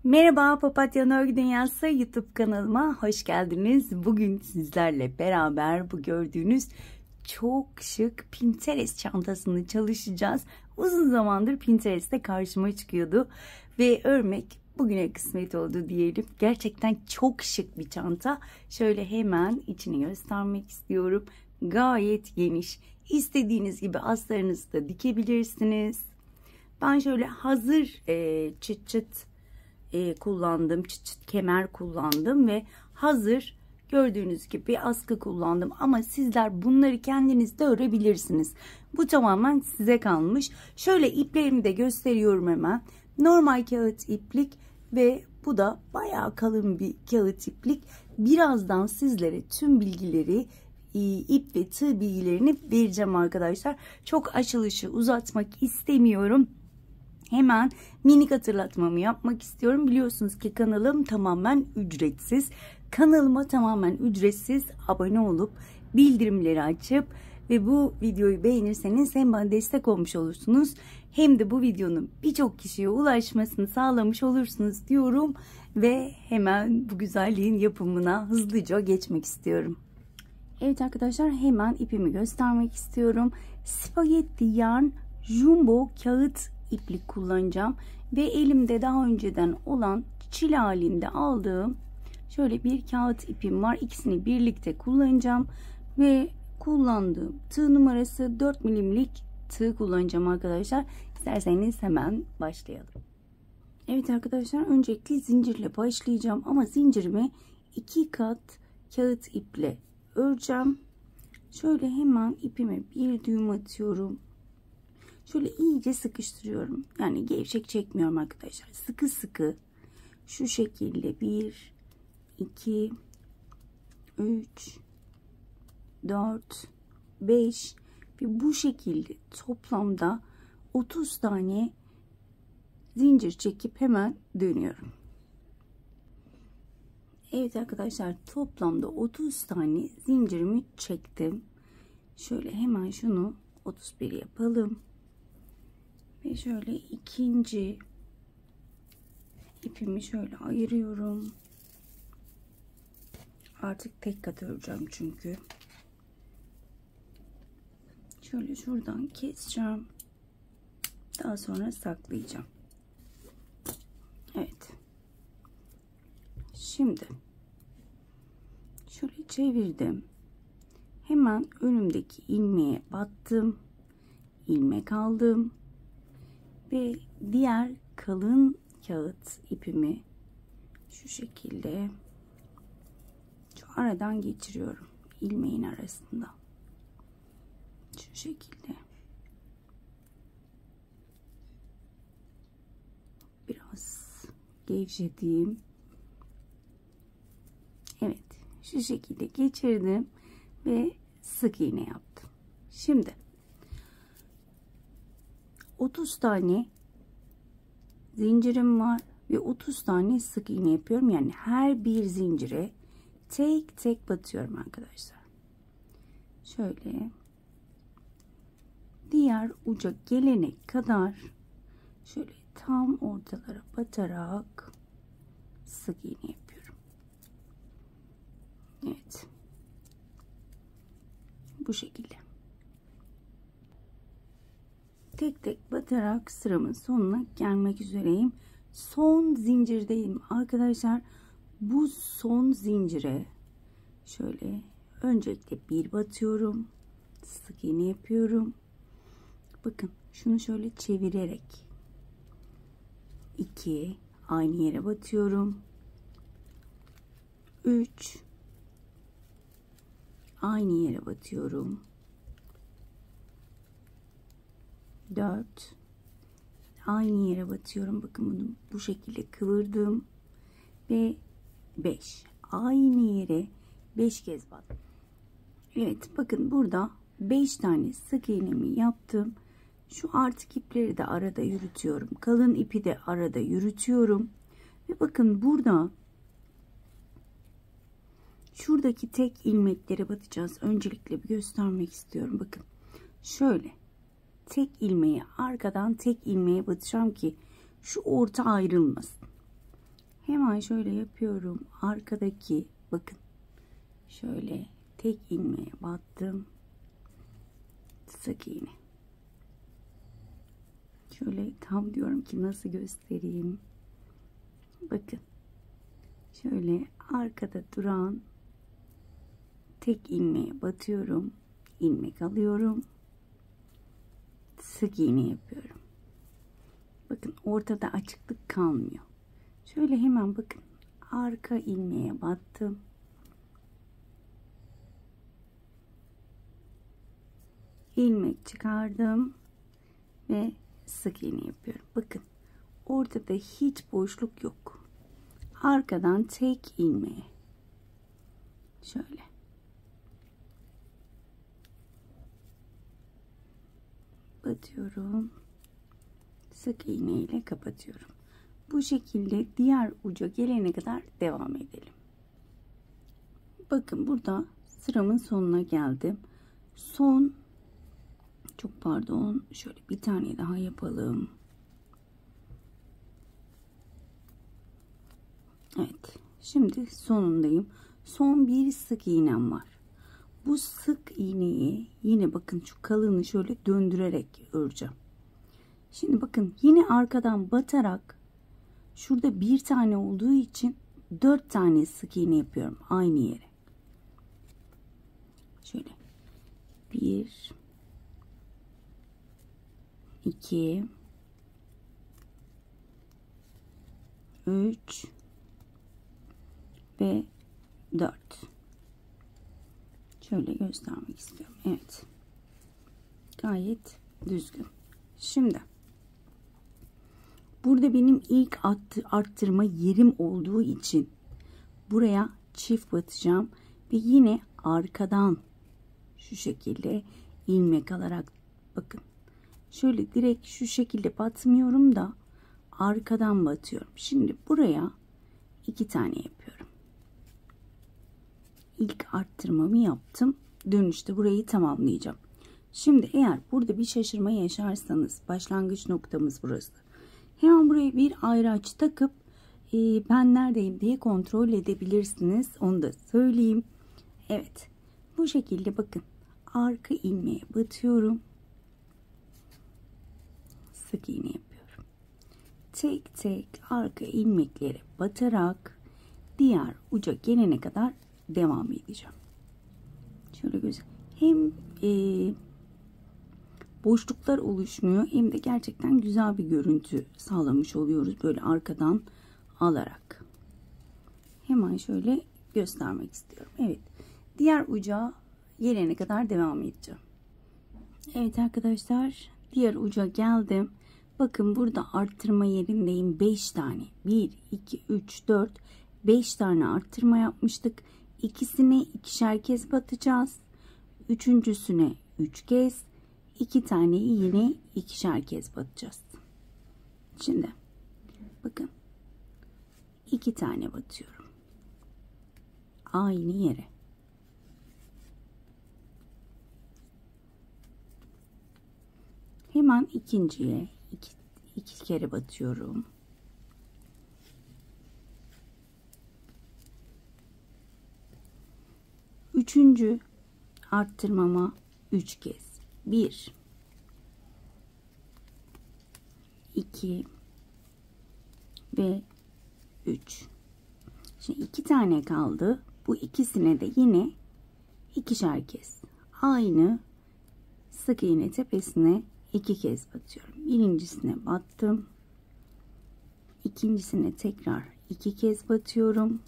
Merhaba, Papatya Örgü Dünyası YouTube kanalıma hoş geldiniz. Bugün sizlerle beraber bu gördüğünüz çok şık Pinterest çantasını çalışacağız. Uzun zamandır Pinterest'te karşıma çıkıyordu ve örmek bugüne kısmet oldu diyelim. Gerçekten çok şık bir çanta. Şöyle hemen içini göstermek istiyorum. Gayet geniş. İstediğiniz gibi astarınızı da dikebilirsiniz. Ben şöyle hazır çıt çıt kullandım, çıt çıt kemer kullandım ve hazır gördüğünüz gibi askı kullandım, ama sizler bunları kendiniz de örebilirsiniz. Bu tamamen size kalmış. Şöyle iplerimi de gösteriyorum hemen. Normal kağıt iplik ve bu da bayağı kalın bir kağıt iplik. Birazdan sizlere tüm bilgileri, ip ve tığ bilgilerini vereceğim arkadaşlar. Çok açılışı uzatmak istemiyorum. Hemen minik hatırlatmamı yapmak istiyorum. Biliyorsunuz ki kanalım tamamen ücretsiz. Kanalıma tamamen ücretsiz abone olup bildirimleri açıp ve bu videoyu beğenirseniz hem bana destek olmuş olursunuz hem de bu videonun birçok kişiye ulaşmasını sağlamış olursunuz diyorum ve hemen bu güzelliğin yapımına hızlıca geçmek istiyorum. Evet arkadaşlar, hemen ipimi göstermek istiyorum. Spagetti yarn jumbo kağıt iplik kullanacağım ve elimde daha önceden olan çile halinde aldığım şöyle bir kağıt ipim var. İkisini birlikte kullanacağım ve kullandığım tığ numarası 4 milimlik tığ kullanacağım arkadaşlar. İsterseniz hemen başlayalım. Evet arkadaşlar, öncelikle zincirle başlayacağım ama zincirimi 2 kat kağıt iple öreceğim. Şöyle hemen ipime bir düğüm atıyorum. Şöyle iyice sıkıştırıyorum. Yani gevşek çekmiyorum arkadaşlar. Sıkı sıkı şu şekilde 1, 2, 3, 4, 5 ve bu şekilde toplamda 30 tane zincir çekip hemen dönüyorum. Evet arkadaşlar, toplamda 30 tane zincirimi çektim. Şöyle hemen şunu 31 yapalım. Ve şöyle ikinci ipimi şöyle ayırıyorum. Artık tek kat öreceğim çünkü. Şöyle şuradan keseceğim. Daha sonra saklayacağım. Evet. Şimdi şöyle çevirdim. Hemen önümdeki ilmeğe battım. İlmek aldım. Ve diğer kalın kağıt ipimi şu şekilde şu aradan geçiriyorum, ilmeğin arasında şu şekilde. Biraz gevşeteyim. Evet, şu şekilde geçirdim ve sık iğne yaptım. Şimdi 30 tane zincirim var ve 30 tane sık iğne yapıyorum. Yani her bir zincire tek tek batıyorum arkadaşlar. Şöyle diğer uca gelene kadar şöyle tam ortalara batarak sık iğne yapıyorum. Evet. Bu şekilde. Tek tek batarak sıramın sonuna gelmek üzereyim. Son zincirdeyim arkadaşlar. Bu son zincire şöyle öncelikle bir batıyorum. Sık iğne yapıyorum. Bakın şunu şöyle çevirerek 2 aynı yere batıyorum. 3 aynı yere batıyorum. 4 aynı yere batıyorum. Bakın bunu bu şekilde kıvırdım ve 5 aynı yere 5 kez battım. Evet, bakın burada 5 tane sık iğnemi yaptım. Şu artık ipleri de arada yürütüyorum. Kalın ipi de arada yürütüyorum. Ve bakın burada şuradaki tek ilmeklere batacağız. Öncelikle bir göstermek istiyorum. Bakın şöyle tek ilmeği arkadan tek ilmeğe batacağım ki şu orta ayrılmasın. Hemen şöyle yapıyorum. Arkadaki bakın şöyle tek ilmeğe battım. Sık iğne. Şöyle tam diyorum ki nasıl göstereyim. Bakın. Şöyle arkada duran tek ilmeğe batıyorum. İlmek alıyorum. Sık iğne yapıyorum. Bakın ortada açıklık kalmıyor. Şöyle hemen bakın arka ilmeğe battım. İlmek çıkardım ve sık iğne yapıyorum. Bakın ortada hiç boşluk yok. Arkadan tek ilmeğe şöyle batıyorum. Sık iğne ile kapatıyorum. Bu şekilde diğer uca gelene kadar devam edelim. Bakın burada sıramın sonuna geldim. Çok pardon, şöyle bir tane daha yapalım. Evet, şimdi sonundayım. Son bir sık iğnem var. Bu sık iğneyi yine bakın şu kalını şöyle döndürerek öreceğim. Şimdi bakın yine arkadan batarak şurada bir tane olduğu için 4 tane sık iğne yapıyorum aynı yere. Şöyle 1 2 3 ve 4. Şöyle göstermek istiyorum. Evet. Gayet düzgün. Şimdi burada benim ilk arttırma yerim olduğu için buraya çift batacağım ve yine arkadan şu şekilde ilmek alarak bakın. Şöyle direkt şu şekilde batmıyorum da arkadan batıyorum. Şimdi buraya 2 tane yapıyorum. İlk arttırmamı yaptım. Dönüşte burayı tamamlayacağım. Şimdi eğer burada bir şaşırma yaşarsanız başlangıç noktamız burası. Hemen buraya bir ayraç takıp ben neredeyim diye kontrol edebilirsiniz. Onu da söyleyeyim. Evet. Bu şekilde bakın. Arka ilmeğe batıyorum. Sık iğne yapıyorum. Tek tek arka ilmeklere batarak diğer uca gelene kadar devam edeceğim. Şöyle göz. Hem boşluklar oluşmuyor hem de gerçekten güzel bir görüntü sağlamış oluyoruz böyle arkadan alarak. Hemen şöyle göstermek istiyorum. Evet. Diğer uca gelene kadar devam edeceğim. Evet arkadaşlar, diğer uca geldim. Bakın burada arttırma yerindeyim. 5 tane. 1 2 3 4 5 tane arttırma yapmıştık. İkisine ikişer kez batacağız. Üçüncüsüne 3 kez. 2 taneyi yine ikişer kez batacağız. Şimdi bakın 2 tane batıyorum. Aynı yere. Hemen ikinciye iki kere batıyorum. Üçüncü arttırmama 3 kez. 1 2 ve 3. Şimdi 2 tane kaldı. Bu ikisine de yine ikişer kez. Aynı sık iğne tepesine 2 kez batıyorum. Birincisine battım. İkincisine tekrar 2 kez batıyorum.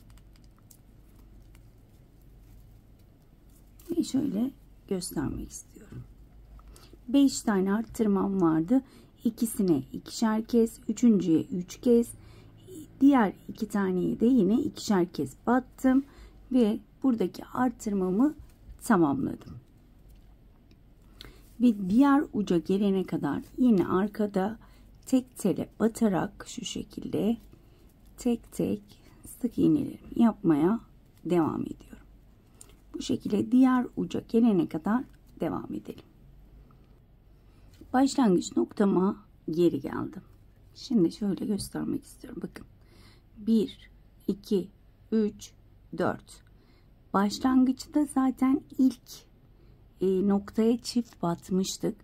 Ve şöyle göstermek istiyorum. 5 tane arttırmam vardı. İkisine ikişer kez, üçüncüye 3 kez, diğer 2 taneye de yine ikişer kez battım ve buradaki arttırmamı tamamladım. Ve diğer uca gelene kadar yine arkada tek tele batarak şu şekilde tek tek sık iğnelerimi yapmaya devam ediyorum. Bu şekilde diğer uca gelene kadar devam edelim. Başlangıç noktama geri geldim. Şimdi şöyle göstermek istiyorum. Bakın 1, 2, 3, 4. Başlangıçta zaten ilk noktaya çift batmıştık.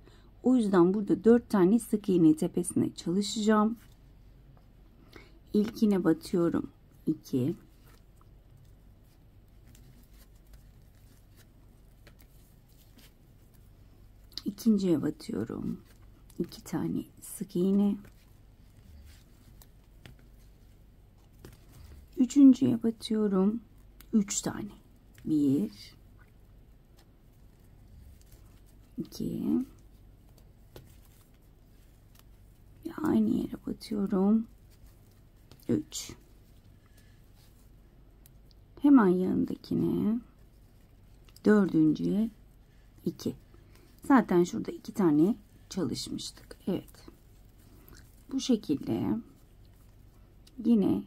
O yüzden burada 4 tane sık iğne tepesine çalışacağım. İlkine batıyorum. 2. İkinciye batıyorum. 2 tane sık iğne. Üçüncüye batıyorum. 3 tane. 1, 2 ve aynı yere batıyorum. 3. Hemen yanındakine, dördüncüye 2. Zaten şurada 2 tane çalışmıştık. Evet. Bu şekilde yine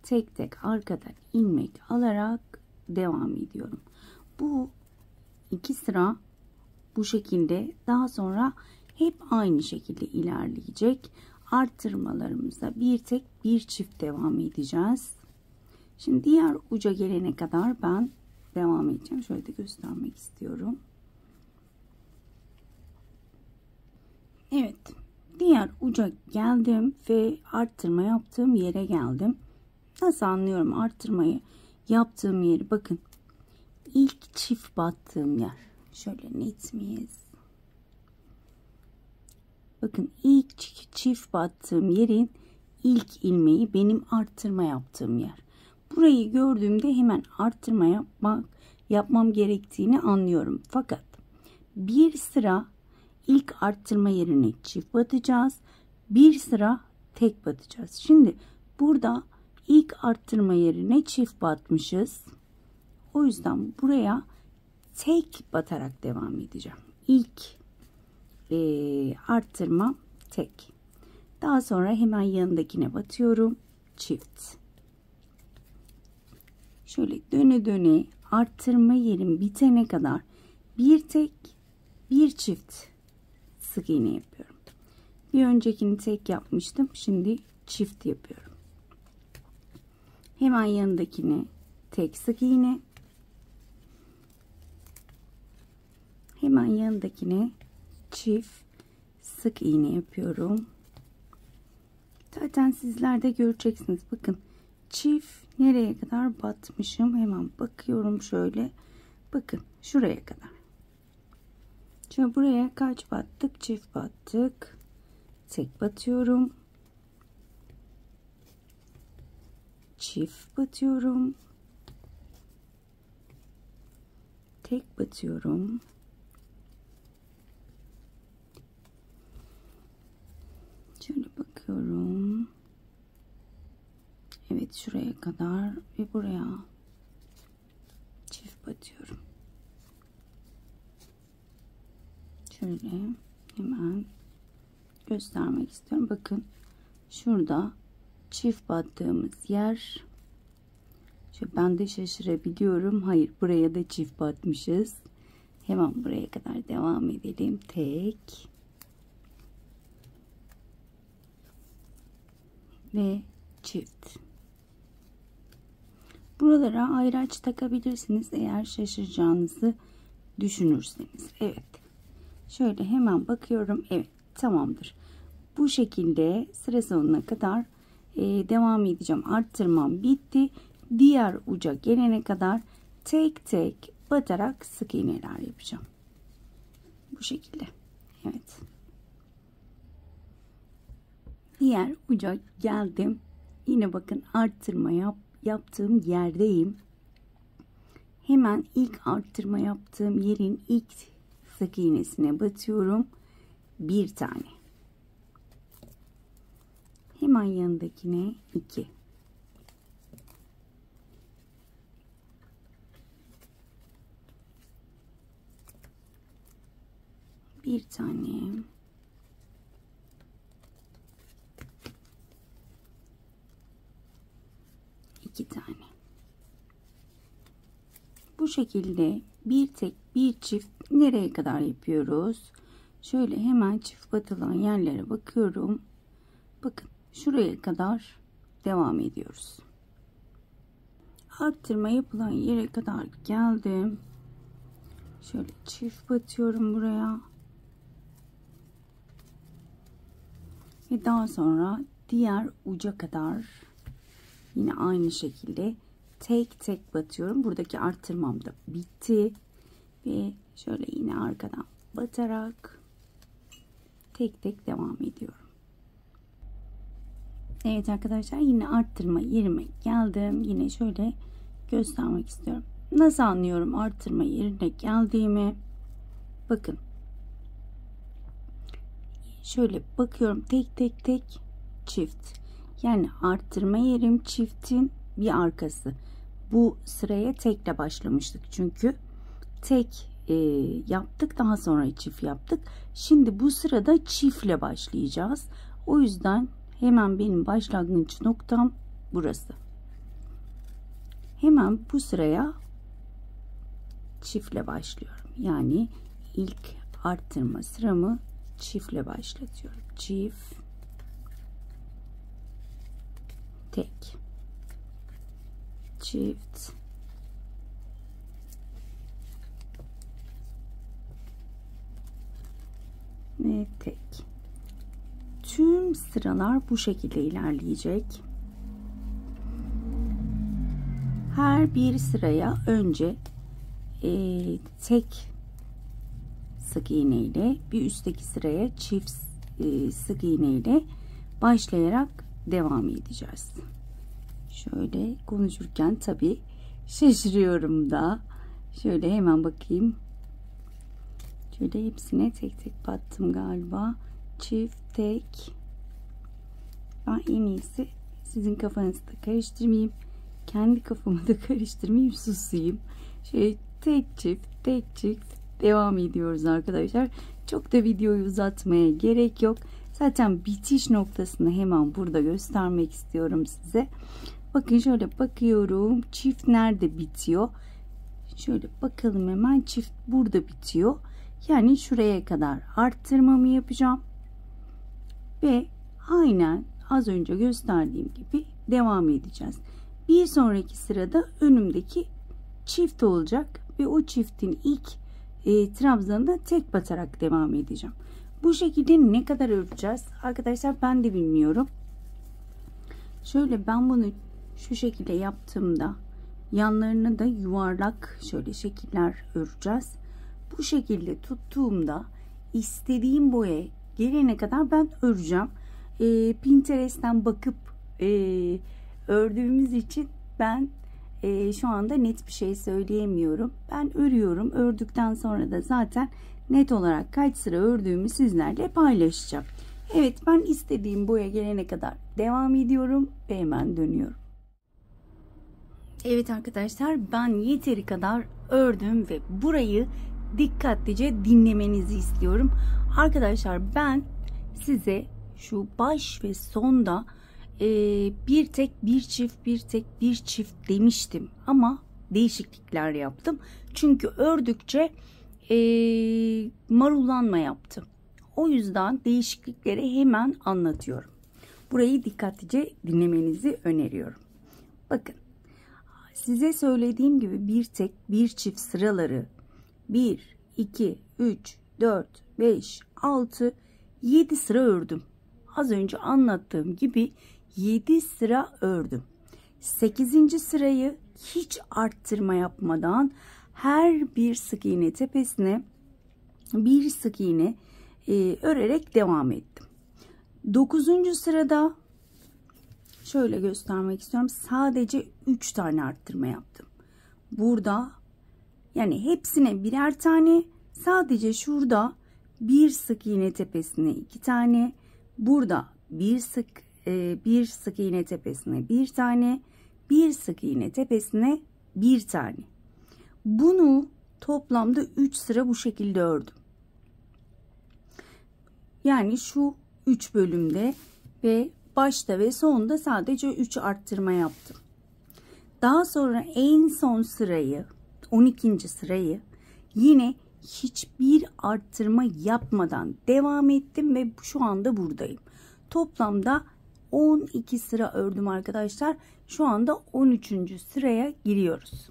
tek tek arkadan ilmek alarak devam ediyorum. Bu 2 sıra bu şekilde, daha sonra hep aynı şekilde ilerleyecek. Arttırmalarımıza bir tek bir çift devam edeceğiz. Şimdi diğer uca gelene kadar ben devam edeceğim. Şöyle de göstermek istiyorum. Evet, diğer uca geldim ve arttırma yaptığım yere geldim. Nasıl anlıyorum arttırmayı yaptığım yeri? Bakın, ilk çift battığım yer. Şöyle net miyiz? Bakın, ilk çift battığım yerin ilk ilmeği benim arttırma yaptığım yer. Burayı gördüğümde hemen arttırma yapmam gerektiğini anlıyorum. Fakat bir sıra ilk arttırma yerine çift batacağız. Bir sıra tek batacağız. Şimdi burada ilk arttırma yerine çift batmışız. O yüzden buraya tek batarak devam edeceğim. İlk arttırma tek. Daha sonra hemen yanındakine batıyorum. Çift. Şöyle döne döne arttırma yerim bitene kadar bir tek bir çift sık iğne yapıyorum. Bir öncekini tek yapmıştım. Şimdi çift yapıyorum. Hemen yanındakine tek sık iğne. Hemen yanındakine çift sık iğne yapıyorum. Zaten sizler de göreceksiniz. Bakın, çift nereye kadar batmışım. Hemen bakıyorum şöyle. Bakın, şuraya kadar. Şimdi buraya kaç battık? Çift battık. Tek batıyorum. Çift batıyorum. Tek batıyorum. Şöyle bakıyorum. Evet, şuraya kadar ve buraya çift batıyorum. Şöyle hemen göstermek istiyorum. Bakın, şurada çift battığımız yer. Şöyle ben de şaşırabiliyorum. Hayır, buraya da çift batmışız. Hemen buraya kadar devam edelim. Tek ve çift. Buralara ayraç takabilirsiniz eğer şaşıracağınızı düşünürseniz. Evet. Şöyle hemen bakıyorum. Evet, tamamdır. Bu şekilde sıra sonuna kadar devam edeceğim. Arttırmam bitti. Diğer uca gelene kadar tek tek batarak sık iğneler yapacağım. Bu şekilde. Evet. Diğer uca geldim. Yine bakın, arttırma yaptığım yerdeyim. Hemen ilk arttırma yaptığım yerin ilk sık iğnesine batıyorum. Bir tane. Hemen yanındakine 2. Bir tane. İki tane. Bu şekilde bir tek bir çift nereye kadar yapıyoruz? Şöyle hemen çift batılan yerlere bakıyorum. Bakın, şuraya kadar devam ediyoruz. arttırma yapılan yere kadar geldim. Şöyle çift batıyorum buraya. Ve daha sonra diğer uca kadar yine aynı şekilde tek tek batıyorum. Buradaki arttırmam da bitti. Ve şöyle yine arkadan batarak tek tek devam ediyorum. Evet arkadaşlar, yine arttırma yerime geldim. Yine şöyle göstermek istiyorum. Nasıl anlıyorum arttırma yerine geldiğimi? Bakın. Şöyle bakıyorum, tek tek tek çift. Yani arttırma yerim çiftin bir arkası. Bu sıraya tekle başlamıştık çünkü. Tek yaptık, daha sonra çift yaptık. Şimdi bu sırada çiftle başlayacağız. O yüzden hemen benim başlangıç noktam burası. Hemen bu sıraya çiftle başlıyorum. Yani ilk arttırma sıramı çiftle başlatıyorum. Çift, tek, çift, ve tek. Tüm sıralar bu şekilde ilerleyecek. Her bir sıraya önce tek sık iğne ile, bir üstteki sıraya çift sık iğne ile başlayarak devam edeceğiz. Şöyle konuşurken tabii şaşırıyorum da. Şöyle hemen bakayım. Şöyle hepsine tek tek battım galiba. Çift, tek. Ben en iyisi sizin kafanızı da karıştırmayayım. Kendi kafamı da karıştırmayayım, susayım. Şöyle tek çift, tek çift devam ediyoruz arkadaşlar. Çok da videoyu uzatmaya gerek yok. Zaten bitiş noktasını hemen burada göstermek istiyorum size. Bakın şöyle bakıyorum. Çift nerede bitiyor? Şöyle bakalım hemen. Çift burada bitiyor. Yani şuraya kadar arttırmamı yapacağım. Ve aynen az önce gösterdiğim gibi devam edeceğiz. Bir sonraki sırada önümdeki çift olacak. Ve o çiftin ilk trabzanında tek batarak devam edeceğim. Bu şekilde ne kadar öreceğiz? Arkadaşlar ben de bilmiyorum. Şöyle ben bunu şu şekilde yaptığımda yanlarını da yuvarlak şöyle şekiller öreceğiz. Bu şekilde tuttuğumda istediğim boya gelene kadar ben öreceğim. Pinterest'ten bakıp ördüğümüz için ben şu anda net bir şey söyleyemiyorum. Ben örüyorum. Ördükten sonra da zaten net olarak kaç sıra ördüğümü sizlerle paylaşacağım. Evet, ben istediğim boya gelene kadar devam ediyorum ve hemen dönüyorum. Evet arkadaşlar, ben yeteri kadar ördüm ve burayı dikkatlice dinlemenizi istiyorum. Arkadaşlar ben size şu baş ve sonda bir tek bir çift, bir tek bir çift demiştim ama değişiklikler yaptım. Çünkü ördükçe marullanma yaptım. O yüzden değişiklikleri hemen anlatıyorum. Burayı dikkatlice dinlemenizi öneriyorum. Bakın, size söylediğim gibi bir tek bir çift sıraları 1, 2, 3, 4, 5, 6, 7 sıra ördüm. Az önce anlattığım gibi 7 sıra ördüm. 8. sırayı hiç arttırma yapmadan her bir sık iğne tepesine bir sık iğne örerek devam ettim. 9. sırada şöyle göstermek istiyorum. Sadece 3 tane arttırma yaptım. Burada yani hepsine birer tane, sadece şurada bir sık iğne tepesine 2 tane, burada bir sık iğne tepesine 1 tane, bir sık iğne tepesine 1 tane. Bunu toplamda 3 sıra bu şekilde ördüm. Yani şu 3 bölümde ve başta ve sonda sadece 3 arttırma yaptım. Daha sonra en son sırayı, 12. sırayı yine hiçbir arttırma yapmadan devam ettim ve şu anda buradayım. Toplamda 12 sıra ördüm arkadaşlar. Şu anda 13. sıraya giriyoruz.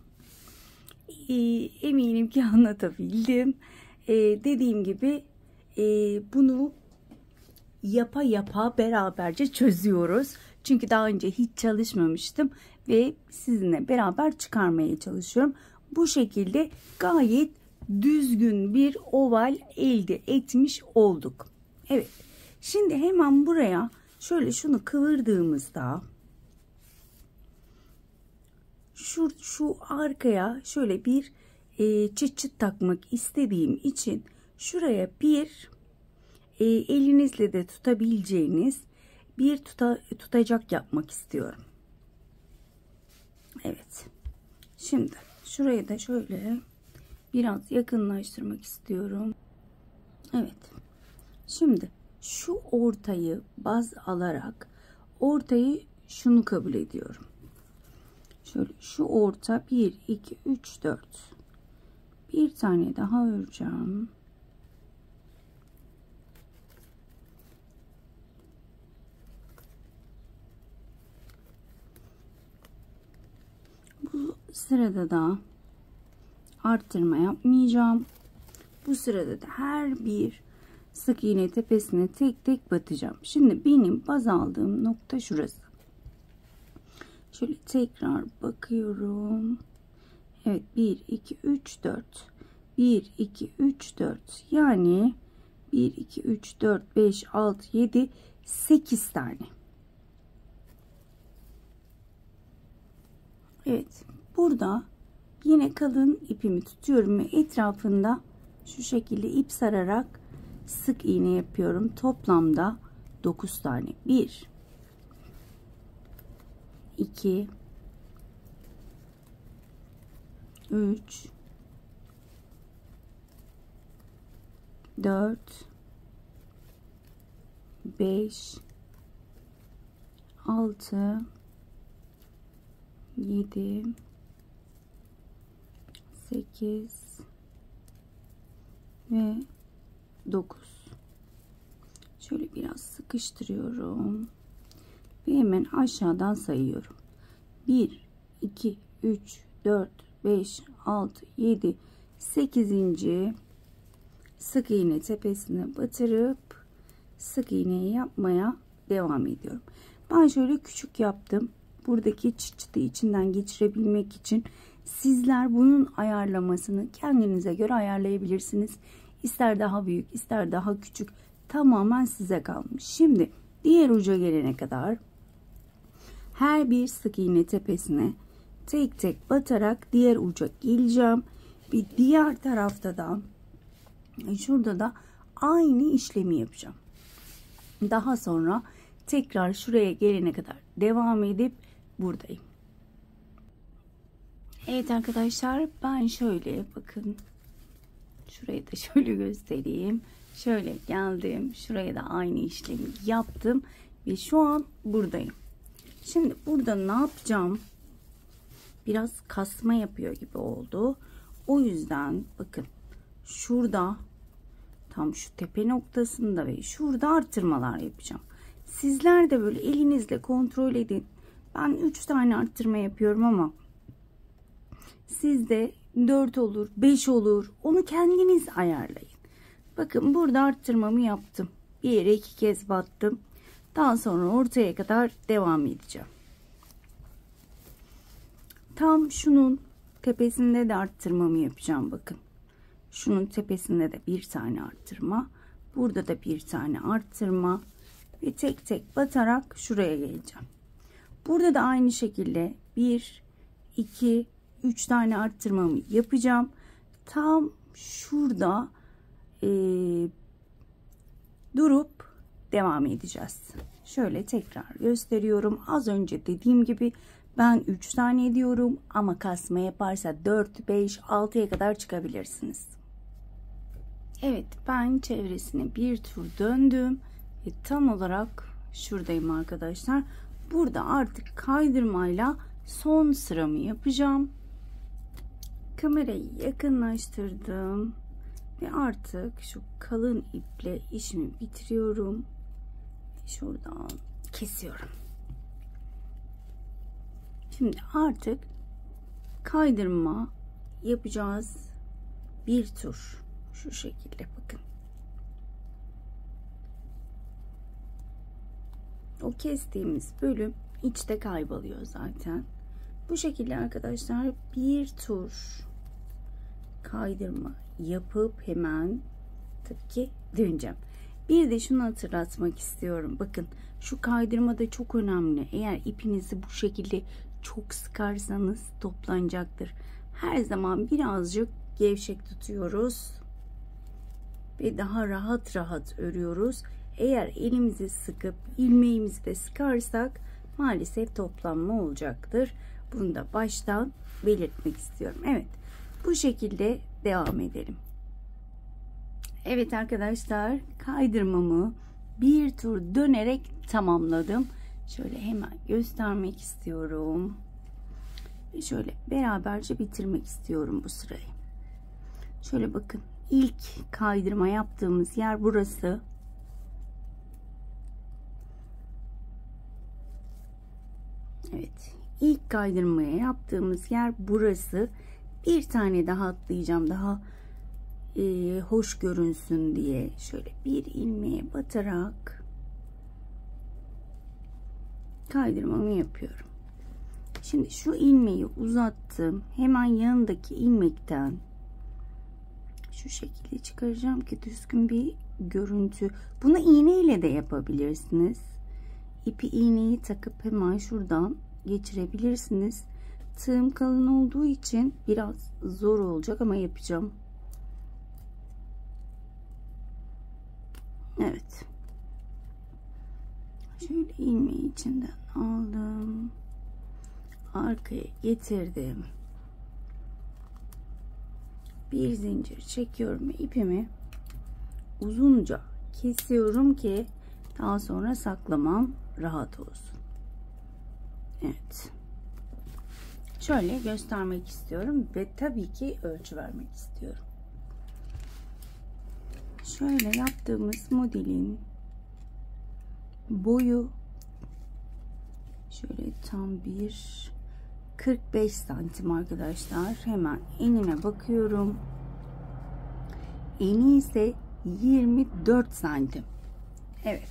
Eminim ki anlatabildim. Dediğim gibi bunu yapa yapa beraberce çözüyoruz. Çünkü daha önce hiç çalışmamıştım ve sizinle beraber çıkarmaya çalışıyorum. Bu şekilde gayet düzgün bir oval elde etmiş olduk. Evet. Şimdi hemen buraya şöyle şunu kıvırdığımızda şu arkaya şöyle bir çıt çıt takmak istediğim için şuraya bir elinizle de tutabileceğiniz bir tutacak yapmak istiyorum. Evet. Şimdi şurayı da şöyle biraz yakınlaştırmak istiyorum. Evet. Şimdi şu ortayı baz alarak ortayı şunu kabul ediyorum. Şöyle şu orta 1 2 3 4. Bir tane daha öreceğim. Bu sırada da arttırma yapmayacağım. Bu sırada da her bir sık iğne tepesine tek tek batacağım. Şimdi benim baz aldığım nokta şurası. Şöyle tekrar bakıyorum. Evet 1 2 3 4. 1 2 3 4. Yani 1 2 3 4 5 6 7 8 tane. Evet. Burada yine kalın ipimi tutuyorum ve etrafında şu şekilde ip sararak sık iğne yapıyorum. Toplamda 9 tane. 1 2 3 4 5 6 7 8 ve 9. Şöyle biraz sıkıştırıyorum ve hemen aşağıdan sayıyorum. 1 2 3 4 5 6 7 8. sık iğne tepesine batırıp sık iğneyi yapmaya devam ediyorum. Ben şöyle küçük yaptım. Buradaki çıt çıtı içinden geçirebilmek için sizler bunun ayarlamasını kendinize göre ayarlayabilirsiniz. İster daha büyük, ister daha küçük, tamamen size kalmış. Şimdi diğer uca gelene kadar her bir sık iğne tepesine tek tek batarak diğer uca geleceğim. Bir diğer tarafta da şurada da aynı işlemi yapacağım. Daha sonra tekrar şuraya gelene kadar devam edip buradayım. Evet arkadaşlar, ben şöyle bakın, şurayı da şöyle göstereyim. Şöyle geldim, şuraya da aynı işlemi yaptım ve şu an buradayım. Şimdi burada ne yapacağım? Biraz kasma yapıyor gibi oldu. O yüzden bakın şurada tam şu tepe noktasında ve şurada arttırmalar yapacağım. Sizler de böyle elinizle kontrol edin. Ben 3 tane arttırma yapıyorum ama sizde 4 olur, 5 olur. Onu kendiniz ayarlayın. Bakın burada arttırmamı yaptım. Bir yere 2 kez battım. Daha sonra ortaya kadar devam edeceğim. Tam şunun tepesinde de arttırmamı yapacağım bakın. Şunun tepesinde de bir tane arttırma. Burada da bir tane arttırma. Ve tek tek batarak şuraya geleceğim. Burada da aynı şekilde 1, 2, 3 tane arttırmamı yapacağım. Tam şurada durup devam edeceğiz. Şöyle tekrar gösteriyorum. Az önce dediğim gibi ben 3 tane ediyorum ama kasma yaparsa 4, 5, 6'ya kadar çıkabilirsiniz. Evet, ben çevresine bir tur döndüm ve tam olarak şuradayım arkadaşlar. Burada artık kaydırmayla son sıramı yapacağım. Kamerayı yakınlaştırdım ve artık şu kalın iple işimi bitiriyorum. Şuradan kesiyorum. Şimdi artık kaydırma yapacağız. Bir tur şu şekilde bakın. O kestiğimiz bölüm içte kayboluyor zaten. Bu şekilde arkadaşlar bir tur kaydırma yapıp hemen tabii ki döneceğim. Bir de şunu hatırlatmak istiyorum. Bakın şu kaydırma da çok önemli. Eğer ipinizi bu şekilde çok sıkarsanız toplanacaktır. Her zaman birazcık gevşek tutuyoruz ve daha rahat rahat örüyoruz. Eğer elimizi sıkıp ilmeğimizi de sıkarsak maalesef toplanma olacaktır. Bunu da baştan belirtmek istiyorum. Evet, bu şekilde devam edelim. Evet arkadaşlar, kaydırmamı bir tur dönerek tamamladım. Şöyle hemen göstermek istiyorum. Ve şöyle beraberce bitirmek istiyorum bu sırayı. Şöyle bakın, ilk kaydırma yaptığımız yer burası. Evet, ilk kaydırmaya yaptığımız yer burası. Bir tane daha atlayacağım, daha hoş görünsün diye. Şöyle bir ilmeğe batarak kaydırmamı yapıyorum. Şimdi şu ilmeği uzattım. Hemen yanındaki ilmekten şu şekilde çıkaracağım ki düzgün bir görüntü. Bunu iğneyle de yapabilirsiniz. İpi iğneyi takıp hemen şuradan geçirebilirsiniz. Tığım kalın olduğu için biraz zor olacak ama yapacağım. Evet. Şöyle ilmeği içinden aldım. Arkaya getirdim. Bir zincir çekiyorum ve ipimi uzunca kesiyorum ki daha sonra saklamam rahat olsun. Evet. Şöyle göstermek istiyorum ve tabii ki ölçü vermek istiyorum. Şöyle yaptığımız modelin boyu şöyle tam bir 45 santim arkadaşlar. Hemen enine bakıyorum. Eni ise 24 santim. Evet.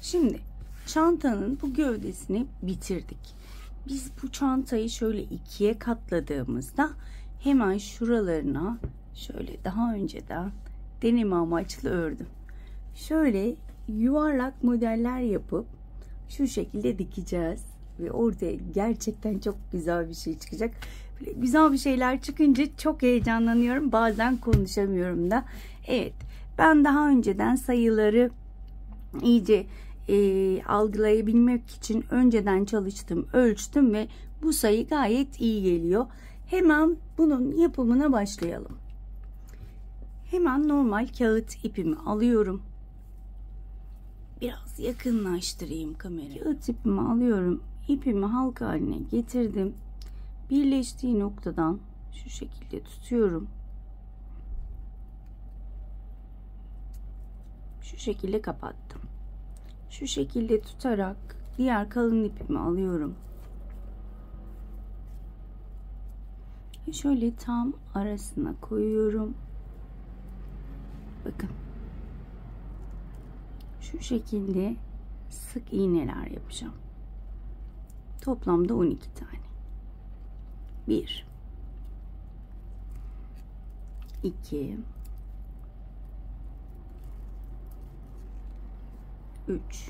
Şimdi çantanın bu gövdesini bitirdik. Biz bu çantayı şöyle ikiye katladığımızda hemen şuralarına şöyle daha önceden deneme amaçlı ördüm. Şöyle yuvarlak modeller yapıp şu şekilde dikeceğiz ve ortaya gerçekten çok güzel bir şey çıkacak. Böyle güzel bir şeyler çıkınca çok heyecanlanıyorum. Bazen konuşamıyorum da. Evet, ben daha önceden sayıları iyice algılayabilmek için önceden çalıştım, ölçtüm ve bu sayı gayet iyi geliyor. Hemen bunun yapımına başlayalım. Hemen normal kağıt ipimi alıyorum. Biraz yakınlaştırayım kamerayı. Kağıt ipimi alıyorum. İpimi halka haline getirdim. Birleştiği noktadan şu şekilde tutuyorum. Şu şekilde kapattım. Şu şekilde tutarak diğer kalın ipimi alıyorum. Şöyle tam arasına koyuyorum. Bakın. Şu şekilde sık iğneler yapacağım. Toplamda 12 tane. 1 2 3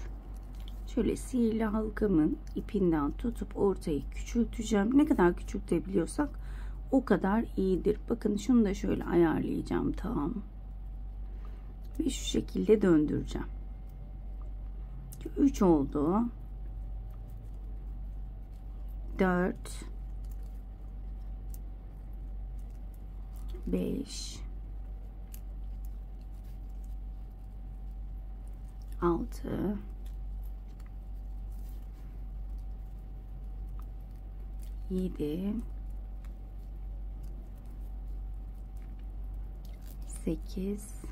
Şöyle sihirli halkamın ipinden tutup ortayı küçülteceğim. Ne kadar küçültebiliyorsak o kadar iyidir. Bakın şunu da şöyle ayarlayacağım tam. Ve şu şekilde döndüreceğim. 3 oldu. 4 5 6 7 8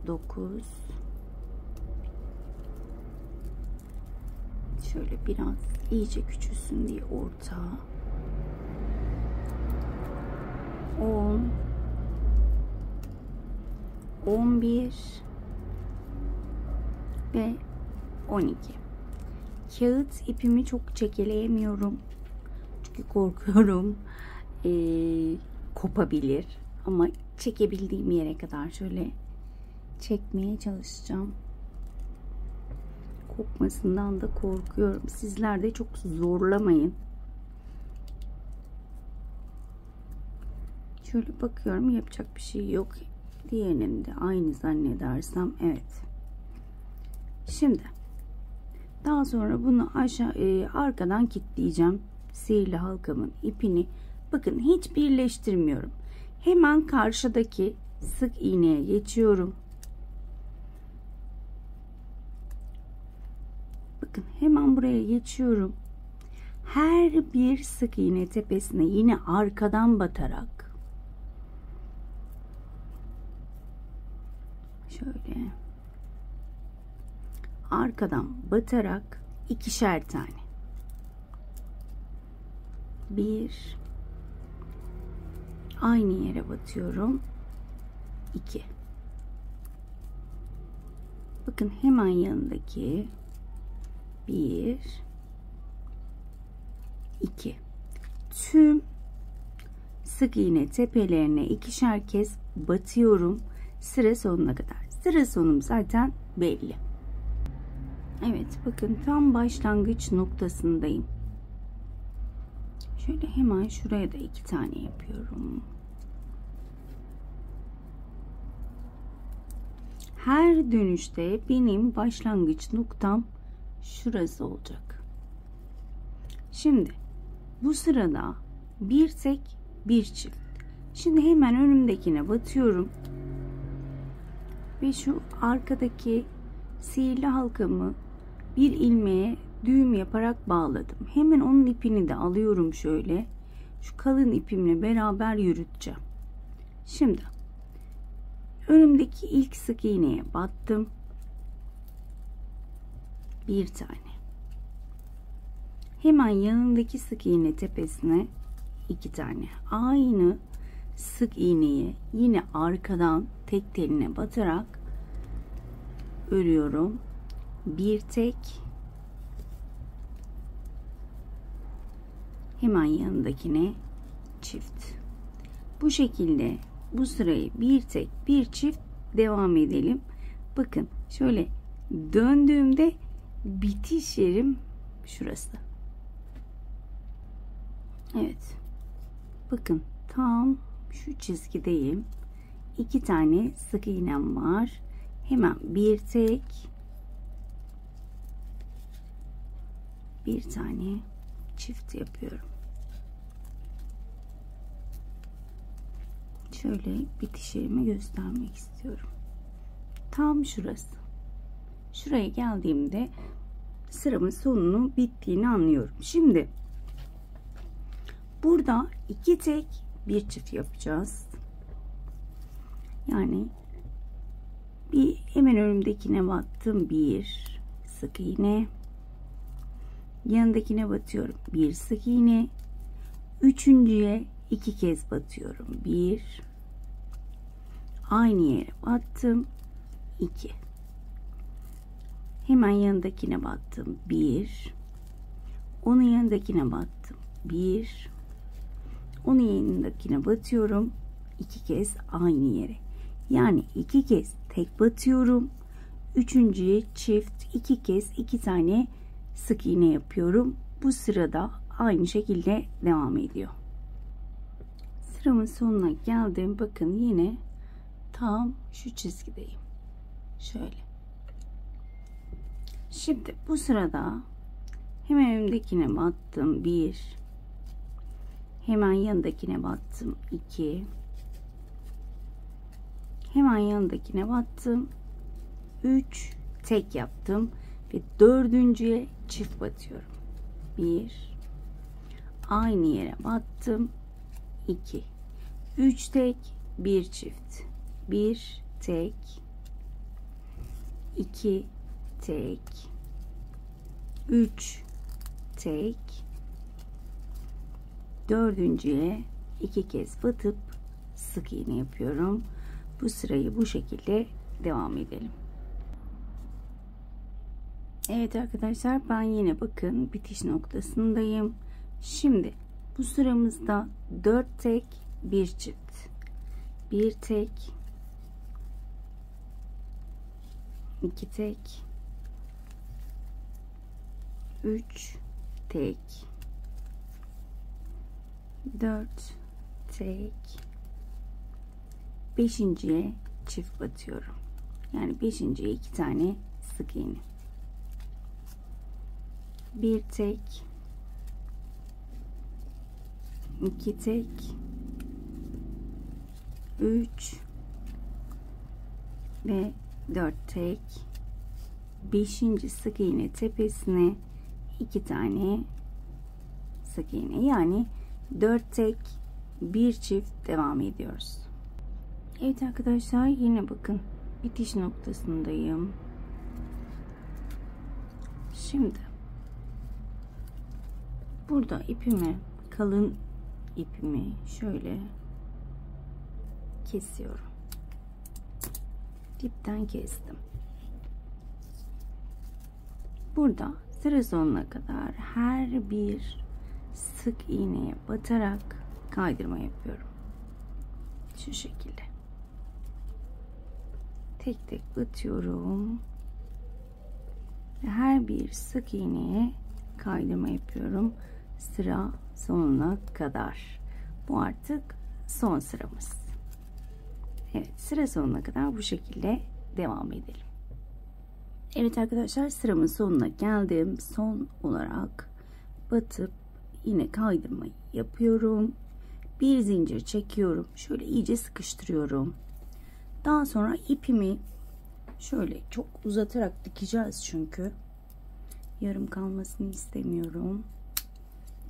9 Şöyle biraz iyice küçülsün diye orta. 10, 11 ve 12. Kağıt ipimi çok çekeleyemiyorum. Çünkü korkuyorum kopabilir. Ama çekebildiğim yere kadar şöyle çekmeye çalışacağım. Kopmasından da korkuyorum. Sizler de çok zorlamayın. Şöyle bakıyorum, yapacak bir şey yok. Diğerinin de aynı zannedersem. Evet. Şimdi daha sonra bunu aşağı arkadan kilitleyeceğim. Sihirli halkamın ipini. Bakın hiç birleştirmiyorum. Hemen karşıdaki sık iğneye geçiyorum. Bakın hemen buraya geçiyorum. Her bir sık iğne tepesine yine arkadan batarak şöyle arkadan batarak ikişer tane. 1, aynı yere batıyorum. 2. Bakın hemen yanındaki 1, 2. Tüm sık iğne tepelerine ikişer kez batıyorum sıra sonuna kadar. Sıra sonum zaten belli. Evet, bakın tam başlangıç noktasındayım. Şöyle hemen şuraya da 2 tane yapıyorum. Her dönüşte benim başlangıç noktam şurası olacak. Şimdi bu sırada bir tek bir çift. Şimdi hemen önümdekine batıyorum. Ve şu arkadaki sihirli halkamı bir ilmeğe düğüm yaparak bağladım. Hemen onun ipini de alıyorum şöyle. Şu kalın ipimle beraber yürüteceğim. Şimdi önümdeki ilk sık iğneye battım. Bir tane. Hemen yanındaki sık iğne tepesine 2 tane. Aynı sık iğneyi yine arkadan tek teline batarak örüyorum. Bir tek, hemen yanındakine çift. Bu şekilde bu sırayı bir tek bir çift devam edelim. Bakın şöyle döndüğümde bitiş yerim şurası. Evet. Bakın tam şu çizgideyim. 2 tane sık iğnem var. Hemen bir tek, bir tane çift yapıyorum. Şöyle bitiş yerimi göstermek istiyorum. Tam şurası. Şuraya geldiğimde sıramın sonunun bittiğini anlıyorum. Şimdi burada 2 tek bir çift yapacağız. Yani bir hemen önümdekine battım, bir sık iğne, yanındakine batıyorum, bir sık iğne, üçüncüye 2 kez batıyorum, bir, aynı yere battım, 2, hemen yanındakine battım, bir, onun yanındakine battım, bir, onun yanındakine batıyorum, 2 kez aynı yere. Yani 2 kez tek batıyorum. Üçüncüye çift, 2 kez 2 tane sık iğne yapıyorum. Bu sırada aynı şekilde devam ediyor. Sıramın sonuna geldim. Bakın yine tam şu çizgideyim. Şöyle. Şimdi bu sırada hemen önümdekine battım. 1. Hemen yanındakine battım. 2. Hemen yanındakine battım. 3 tek yaptım ve dördüncüye çift batıyorum. 1, aynı yere battım. 2, 3 tek, 1 çift. 1 tek, 2 tek, 3 tek, dördüncüye 2 kez batıp sık iğne yapıyorum. Bu sırayı bu şekilde devam edelim. Evet arkadaşlar, ben yine bakın bitiş noktasındayım. Şimdi bu sıramızda 4 tek, 1 çift, 1 tek, 2 tek, 3 tek, 4 tek, 5.'ye çift batıyorum. Yani 5.'ye 2 tane sık iğne. 1 tek, 2 tek, 3 ve 4 tek, 5. sık iğne tepesine 2 tane sık iğne, yani 4 tek, 1 çift devam ediyoruz. Evet arkadaşlar, yine bakın bitiş noktasındayım. Şimdi burada ipimi, kalın ipimi şöyle kesiyorum. Dipten kestim. Burada sıra sonuna kadar her bir sık iğneye batarak kaydırma yapıyorum. Şu şekilde. Tek tek batıyorum. Her bir sık iğneye kaydırma yapıyorum. Sıra sonuna kadar. Bu artık son sıramız. Evet, sıra sonuna kadar bu şekilde devam edelim. Evet arkadaşlar, sıramın sonuna geldim. Son olarak batıp yine kaydırma yapıyorum. Bir zincir çekiyorum. Şöyle iyice sıkıştırıyorum. Daha sonra ipimi şöyle çok uzatarak dikeceğiz çünkü. Yarım kalmasını istemiyorum.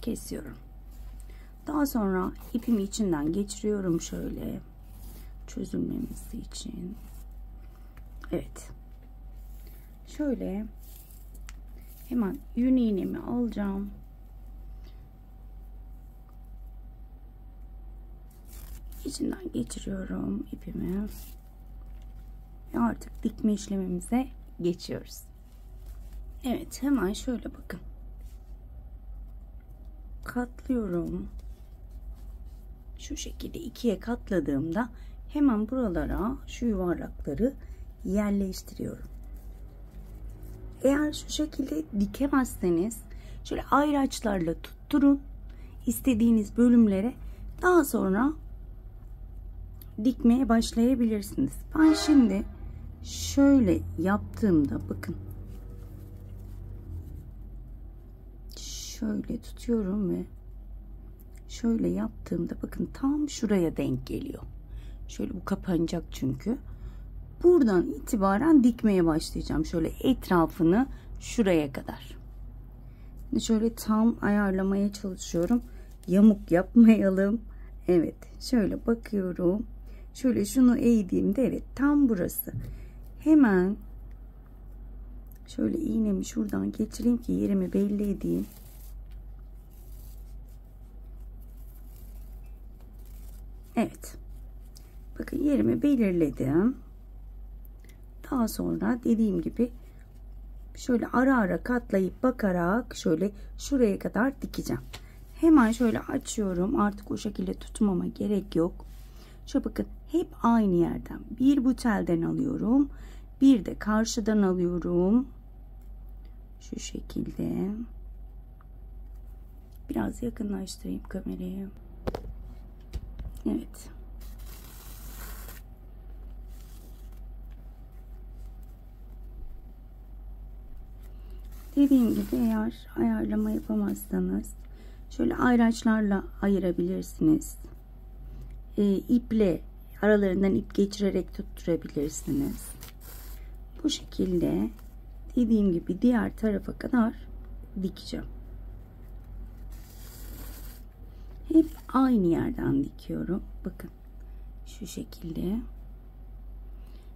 Kesiyorum. Daha sonra ipimi içinden geçiriyorum şöyle. Çözülmemesi için. Evet. Şöyle hemen yün iğnemi alacağım. İçinden geçiriyorum ipimi. Ve artık dikme işlemimize geçiyoruz. Evet, hemen şöyle bakın. Katlıyorum. Şu şekilde ikiye katladığımda hemen buralara şu yuvarlakları yerleştiriyorum. Eğer şu şekilde dikemezseniz şöyle ayraçlarla tutturun istediğiniz bölümlere, daha sonra dikmeye başlayabilirsiniz. Ben şimdi şöyle yaptığımda bakın, şöyle tutuyorum ve şöyle yaptığımda bakın tam şuraya denk geliyor. Şöyle bu kapanacak çünkü. Buradan itibaren dikmeye başlayacağım. Şöyle etrafını şuraya kadar. Şöyle tam ayarlamaya çalışıyorum. Yamuk yapmayalım. Evet. Şöyle bakıyorum. Şöyle şunu eğdiğimde evet tam burası. Hemen şöyle iğnemi şuradan geçireyim ki yerimi belli edeyim. Evet. Bakın yerimi belirledim. Daha sonra dediğim gibi şöyle ara ara katlayıp bakarak şöyle şuraya kadar dikeceğim. Hemen şöyle açıyorum. Artık o şekilde tutmama gerek yok. Şöyle bakın, hep aynı yerden bir bu telden alıyorum. Bir de karşıdan alıyorum. Şu şekilde. Biraz yakınlaştırayım kamerayı. Evet. Dediğim gibi eğer ayarlama yapamazsanız şöyle ayraçlarla ayırabilirsiniz. İple aralarından ip geçirerek tutturabilirsiniz. Bu şekilde dediğim gibi diğer tarafa kadar dikeceğim. Hep aynı yerden dikiyorum. Bakın şu şekilde.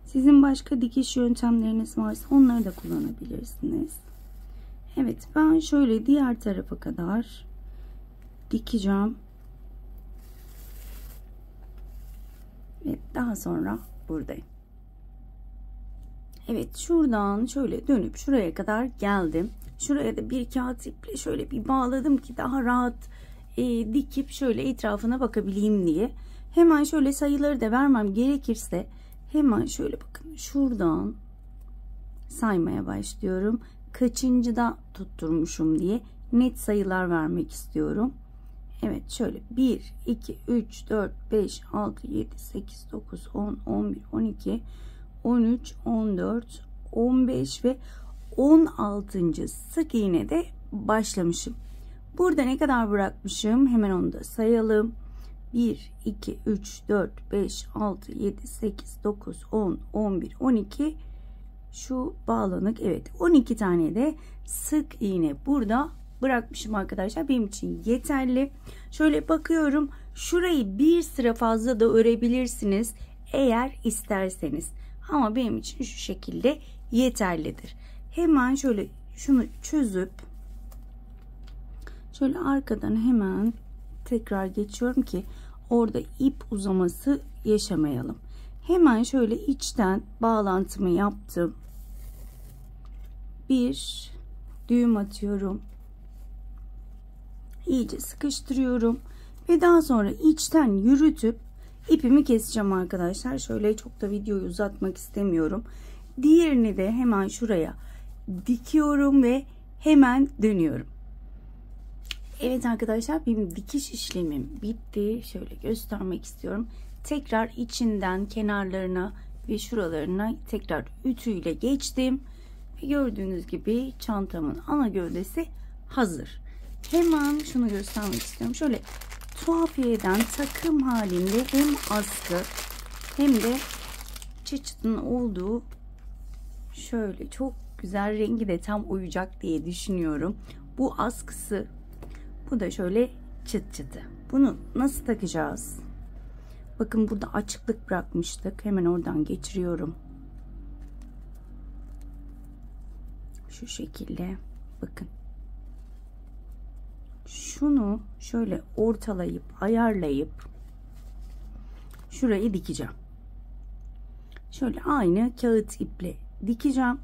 Sizin başka dikiş yöntemleriniz varsa onları da kullanabilirsiniz. Evet, ben şöyle diğer tarafa kadar dikeceğim. Ve daha sonra buradayım. Evet, şuradan şöyle dönüp şuraya kadar geldim. Şuraya da bir kağıt iple şöyle bir bağladım ki daha rahat dikip şöyle etrafına bakabileyim diye. Hemen şöyle sayıları da vermem gerekirse hemen şöyle bakın şuradan saymaya başlıyorum. Kaçıncıda tutturmuşum diye net sayılar vermek istiyorum. Evet, şöyle 1, 2, 3, 4, 5, 6, 7, 8, 9, 10, 11, 12, 13, 14, 15 ve 16. sık iğnede başlamışım. Burada ne kadar bırakmışım? Hemen onu da sayalım. 1, 2, 3, 4, 5, 6, 7, 8, 9, 10, 11, 12. Şu bağlanık, evet 12 tane de sık iğne burada bırakmışım arkadaşlar. Benim için yeterli. Şöyle bakıyorum. Şurayı bir sıra fazla da örebilirsiniz eğer isterseniz. Ama benim için şu şekilde yeterlidir. Hemen şöyle şunu çözüp şöyle arkadan hemen tekrar geçiyorum ki orada ip uzaması yaşamayalım. Hemen şöyle içten bağlantımı yaptım. Bir düğüm atıyorum. İyice sıkıştırıyorum ve daha sonra içten yürütüp ipimi keseceğim arkadaşlar. Şöyle çok da videoyu uzatmak istemiyorum. Diğerini de hemen şuraya dikiyorum ve hemen dönüyorum. Evet arkadaşlar, benim dikiş işlemim bitti. Şöyle göstermek istiyorum. Tekrar içinden kenarlarına ve şuralarına tekrar ütüyle geçtim. Ve gördüğünüz gibi çantamın ana gövdesi hazır. Hemen şunu göstermek istiyorum. Şöyle tuhafiyeden takım halinde hem askı hem de çıçıtın olduğu şöyle çok güzel, rengi de tam uyacak diye düşünüyorum. Bu askısı, bu da şöyle çıt çıtı. Bunu nasıl takacağız? Bakın burada açıklık bırakmıştık. Hemen oradan geçiriyorum. Şu şekilde bakın. Şunu şöyle ortalayıp ayarlayıp şurayı dikeceğim. Şöyle aynı kağıt iple dikeceğim.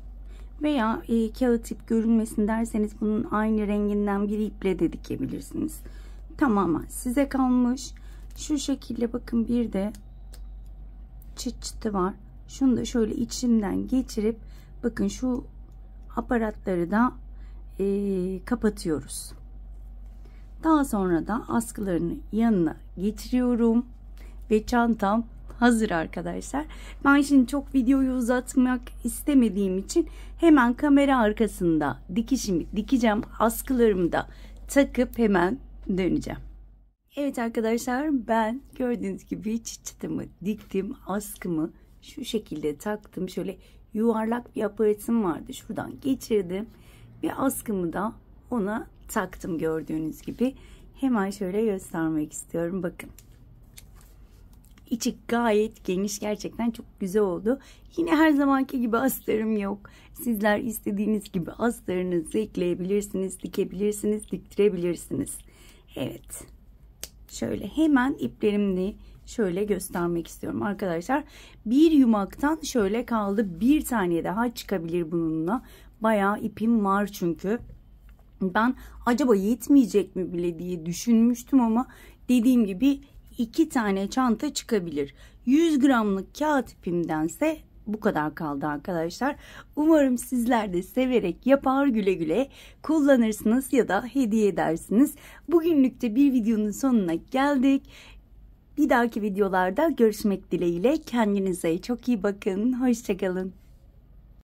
Veya kağıt ip görünmesin derseniz bunun aynı renginden bir iple de dikebilirsiniz. Tamamen size kalmış. Şu şekilde bakın, bir de çıt çıtı var. Şunu da şöyle içinden geçirip bakın şu aparatları da kapatıyoruz. Daha sonra da askılarını yanına getiriyorum ve çantam hazır arkadaşlar. Ben şimdi çok videoyu uzatmak istemediğim için hemen kamera arkasında dikişimi dikeceğim. Askılarımı da takıp hemen döneceğim. Evet arkadaşlar, ben gördüğünüz gibi çıtımı diktim. Askımı şu şekilde taktım. Şöyle yuvarlak bir aparatım vardı. Şuradan geçirdim. Ve askımı da ona taktım gördüğünüz gibi. Hemen şöyle göstermek istiyorum. Bakın. İçi gayet geniş, gerçekten çok güzel oldu. Yine her zamanki gibi astarım yok. Sizler istediğiniz gibi astarınızı ekleyebilirsiniz, dikebilirsiniz, diktirebilirsiniz. Evet. Şöyle hemen iplerimle şöyle göstermek istiyorum arkadaşlar. Bir yumaktan şöyle kaldı. Bir tane daha çıkabilir bununla. Bayağı ipim var çünkü. Ben acaba yetmeyecek mi bile diye düşünmüştüm ama dediğim gibi 2 tane çanta çıkabilir. 100 gramlık kağıt ipimdense bu kadar kaldı arkadaşlar. Umarım sizler de severek yapar, güle güle kullanırsınız ya da hediye edersiniz. Bugünlük de bir videonun sonuna geldik. Bir dahaki videolarda görüşmek dileğiyle. Kendinize çok iyi bakın. Hoşça kalın.